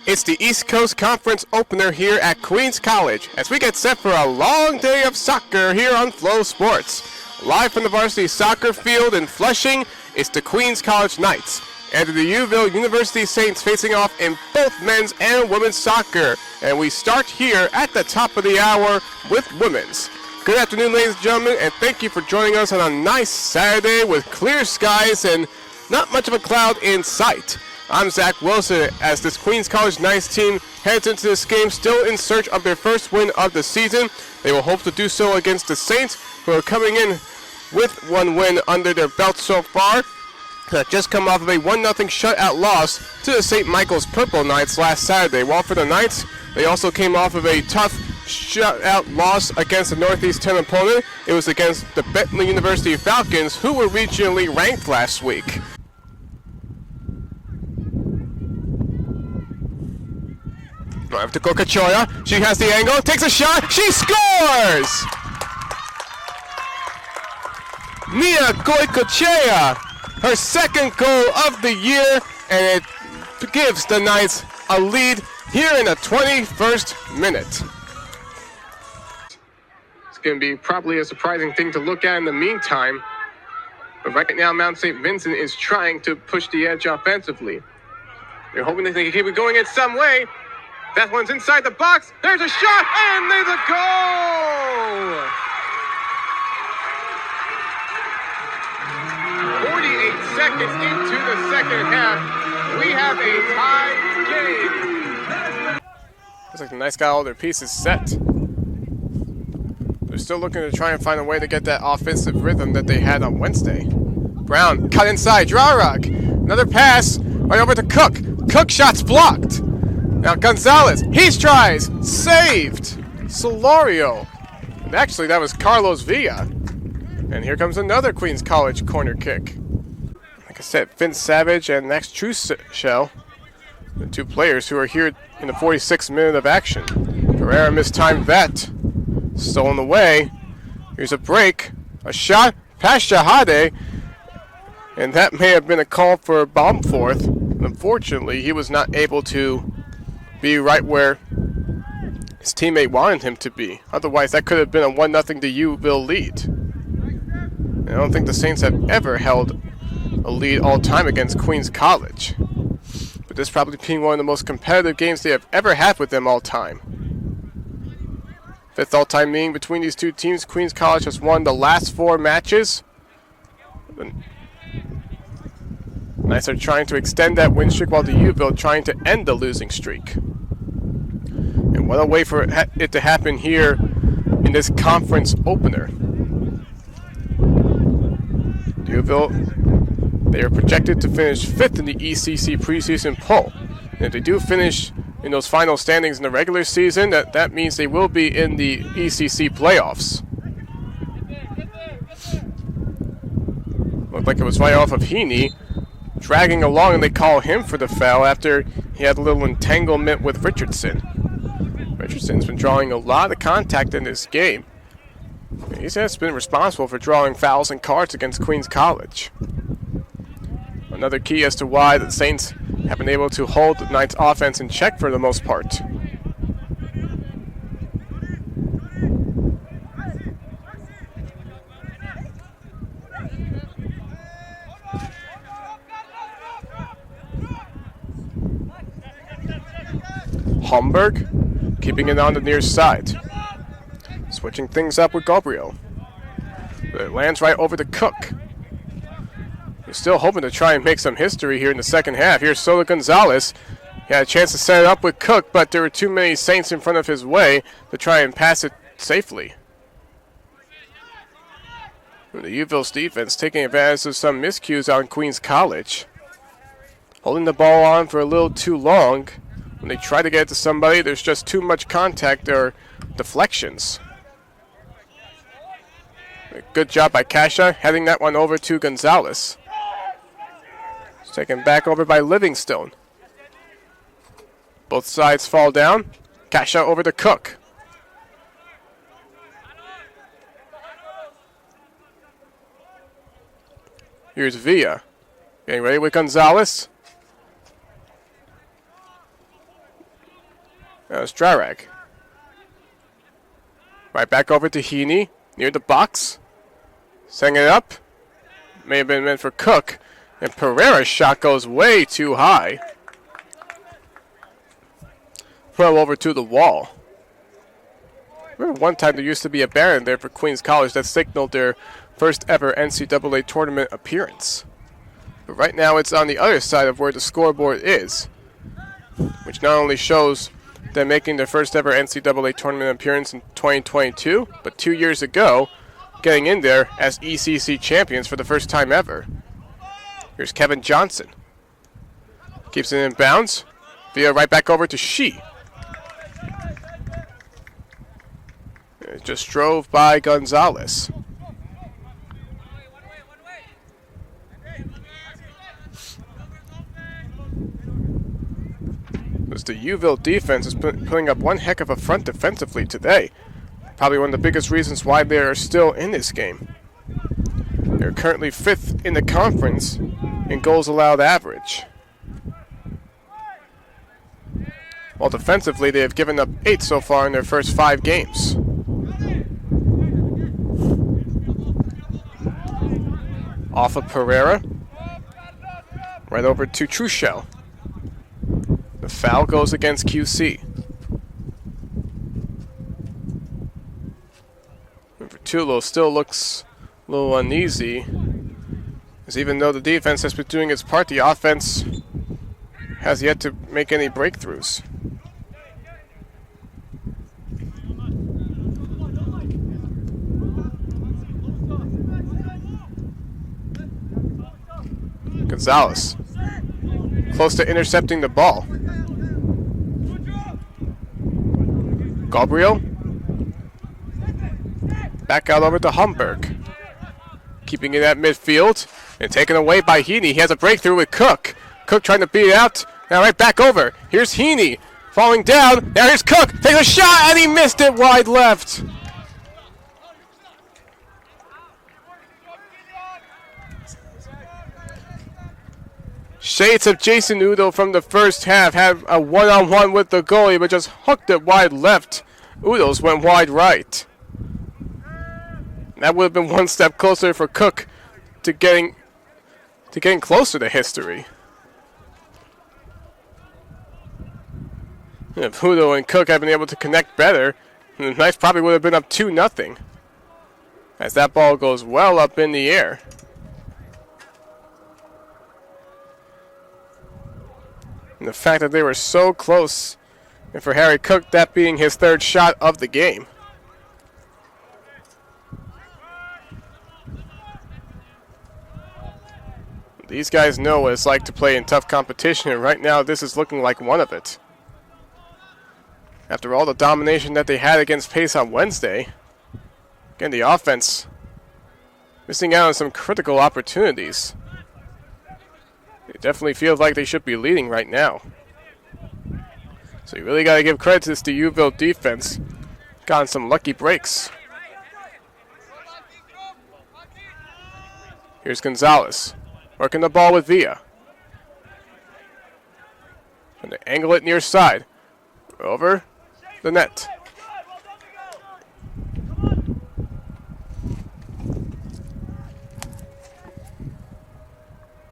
It's the East Coast Conference opener here at Queens College as we get set for a long day of soccer here on Flow Sports. Live from the varsity soccer field in Flushing, it's the Queens College Knights and the Uville University Saints facing off in both men's and women's soccer. And we start here at the top of the hour with women's. Good afternoon, ladies and gentlemen, and thank you for joining us on a nice Saturday with clear skies and not much of a cloud in sight. I'm Zach Wilson as this Queens College Knights team heads into this game still in search of their first win of the season. They will hope to do so against the Saints, who are coming in with one win under their belt so far. Just come off of a 1-0 shutout loss to the St. Michael's Purple Knights last Saturday. While for the Knights, they also came off of a tough shutout loss against a Northeast 10 opponent. It was against the Bentley University Falcons, who were regionally ranked last week. Drive to Kokachoya. She has the angle, takes a shot, she scores! Nia Koikachoya, her second goal of the year, and it gives the Knights a lead here in the 21st minute. It's going to be probably a surprising thing to look at in the meantime, but right now Mount St. Vincent is trying to push the edge offensively. They're hoping that they can keep it going in some way. That one's inside the box. There's a shot, and there's a goal! 48 seconds into the second half, we have a tie game. Looks like the Knights got all their pieces set. They're still looking to try and find a way to get that offensive rhythm that they had on Wednesday. Brown, cut inside, Drawrug. Another pass, right over to Cook. Cook shot's blocked. Now Gonzalez, he tries, saved, Solorio. And actually that was Carlos Villa. And here comes another Queens College corner kick. Like I said, Finn Savage and Max Trushell, the two players who are here in the 46th minute of action. Pereira mistimed that. Stolen away. Here's a break, a shot, past Shahade. And that may have been a call for a bomb forth. Unfortunately, he was not able to be right where his teammate wanted him to be. Otherwise, that could have been a 1-0 to Uville lead. And I don't think the Saints have ever held a lead all time against Queens College. But this probably being one of the most competitive games they have ever had with them all time. Fifth all-time meeting between these two teams. Queens College has won the last 4 matches. The Knights are trying to extend that win streak while the Uville trying to end the losing streak. And what a way for it to happen here in this conference opener. Uville, they are projected to finish 5th in the ECC preseason poll. And if they do finish in those final standings in the regular season, that means they will be in the ECC playoffs. Looked like it was right off of Heaney, dragging along, and they call him for the foul after he had a little entanglement with Richardson. Richardson's been drawing a lot of contact in this game. He's been responsible for drawing fouls and cards against Queens College. Another key as to why the Saints have been able to hold the Knights' offense in check for the most part. Homburg keeping it on the near side. Switching things up with Gabriel. It lands right over to Cook. We're still hoping to try and make some history here in the second half. Here's Sola Gonzalez. He had a chance to set it up with Cook, but there were too many Saints in front of his way to try and pass it safely. And the Uville's defense taking advantage of some miscues on Queens College. Holding the ball on for a little too long. When they try to get it to somebody, there's just too much contact or deflections. Good job by Kasha, heading that one over to Gonzalez. It's taken back over by Livingstone. Both sides fall down. Kasha over to Cook. Here's Villa. Getting ready with Gonzalez. That was Drarag. Right back over to Heaney, near the box. Setting it up. May have been meant for Cook. And Pereira's shot goes way too high. Throw over to the wall. Remember one time there used to be a banner there for Queens College that signaled their first ever NCAA tournament appearance. But right now it's on the other side of where the scoreboard is, which not only shows them making their first ever NCAA tournament appearance in 2022, but 2 years ago, getting in there as ECC champions for the first time ever. Here's Kevin Johnson. Keeps it in bounds. Via right back over to Shi. It just drove by Gonzalez. As the Uville defense is putting up one heck of a front defensively today. Probably one of the biggest reasons why they are still in this game. They're currently 5th in the conference in goals allowed average. While defensively, they have given up 8 so far in their first 5 games. Off of Pereira. Right over to Truchel. The foul goes against QC. Vertulo still looks a little uneasy, as even though the defense has been doing its part, the offense has yet to make any breakthroughs. Gonzalez, close to intercepting the ball. Gabriel, back out over to Humberg. Keeping it at midfield and taken away by Heaney. He has a breakthrough with Cook. Cook trying to beat it out. Now right back over. Here's Heaney falling down. Now here's Cook. Takes a shot and he missed it wide left. Shades of Jason Udo from the first half. Had a one-on-one with the goalie, but just hooked it wide left. Udo's went wide right. That would have been one step closer for Cook to getting closer to history. If Udo and Cook had been able to connect better, the Knights probably would have been up 2-0. As that ball goes well up in the air. And the fact that they were so close, and for Harry Cook, that being his 3rd shot of the game. These guys know what it's like to play in tough competition, and right now this is looking like one of it. After all the domination that they had against Pace on Wednesday, again, the offense missing out on some critical opportunities. They definitely feel like they should be leading right now. So you really got to give credit to this Uville defense. Gotten some lucky breaks. Here's Gonzalez. Working the ball with Villa. Trying to angle it near side. Over the net.